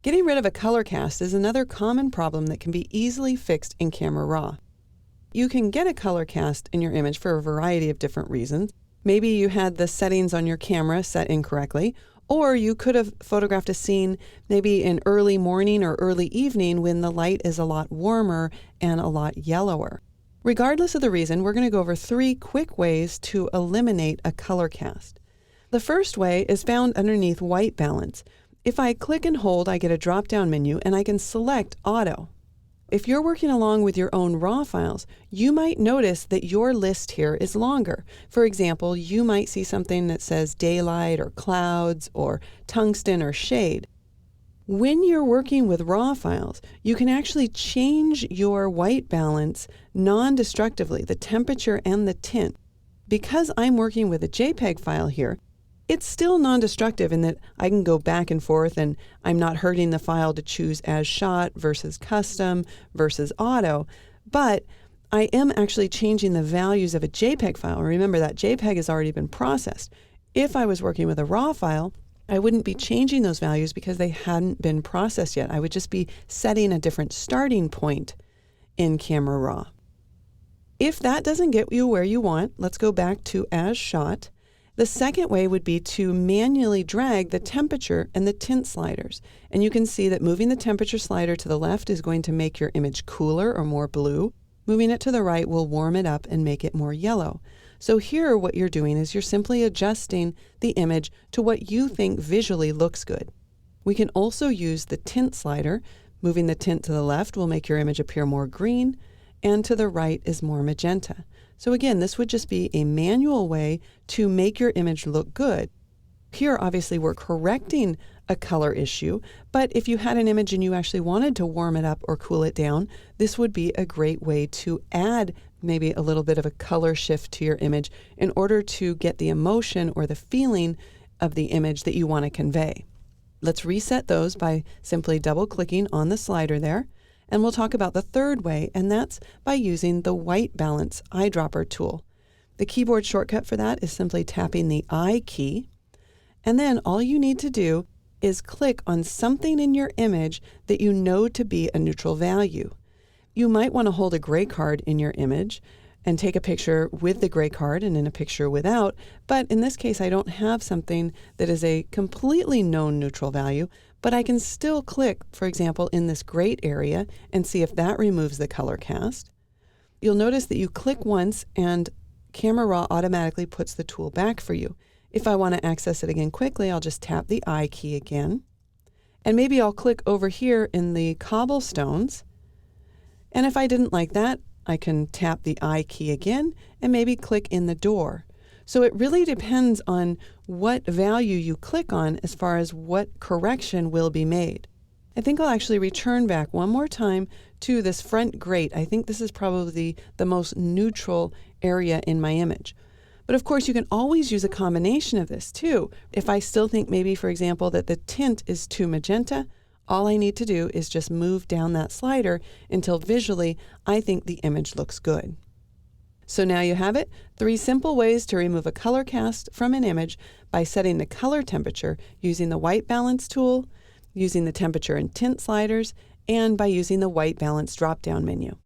Getting rid of a color cast is another common problem that can be easily fixed in Camera Raw. You can get a color cast in your image for a variety of different reasons. Maybe you had the settings on your camera set incorrectly, or you could have photographed a scene maybe in early morning or early evening when the light is a lot warmer and a lot yellower. Regardless of the reason, we're going to go over 3 quick ways to eliminate a color cast. The first way is found underneath white balance. If I click and hold, I get a drop-down menu and I can select Auto. If you're working along with your own RAW files, you might notice that your list here is longer. For example, you might see something that says daylight or clouds or tungsten or shade. When you're working with RAW files, you can actually change your white balance non-destructively, the temperature and the tint. Because I'm working with a JPEG file here, it's still non-destructive in that I can go back and forth and I'm not hurting the file to choose as shot versus custom versus auto, but I am actually changing the values of a JPEG file. Remember that JPEG has already been processed. If I was working with a RAW file, I wouldn't be changing those values because they hadn't been processed yet. I would just be setting a different starting point in Camera Raw. If that doesn't get you where you want, let's go back to as shot. The second way would be to manually drag the temperature and the tint sliders. And you can see that moving the temperature slider to the left is going to make your image cooler or more blue. Moving it to the right will warm it up and make it more yellow. So here what you're doing is you're simply adjusting the image to what you think visually looks good. We can also use the tint slider. Moving the tint to the left will make your image appear more green, and to the right is more magenta. So again, this would just be a manual way to make your image look good. Here, obviously, we're correcting a color issue, but if you had an image and you actually wanted to warm it up or cool it down, this would be a great way to add maybe a little bit of a color shift to your image in order to get the emotion or the feeling of the image that you want to convey. Let's reset those by simply double-clicking on the slider there. And we'll talk about the third way, and that's by using the white balance eyedropper tool. The keyboard shortcut for that is simply tapping the I key, and then all you need to do is click on something in your image that you know to be a neutral value. You might want to hold a gray card in your image and take a picture with the gray card and in a picture without, but in this case I don't have something that is a completely known neutral value, but I can still click, for example, in this grayed area and see if that removes the color cast. You'll notice that you click once and Camera Raw automatically puts the tool back for you. If I want to access it again quickly, I'll just tap the I key again. And maybe I'll click over here in the cobblestones. And if I didn't like that, I can tap the I key again and maybe click in the door. So it really depends on what value you click on as far as what correction will be made. I think I'll actually return back one more time to this front grate. I think this is probably the most neutral area in my image. But of course, you can always use a combination of this too. If I still think maybe, for example, that the tint is too magenta, all I need to do is just move down that slider until visually I think the image looks good. So now you have it, 3 simple ways to remove a color cast from an image by setting the color temperature using the white balance tool, using the temperature and tint sliders, and by using the white balance drop-down menu.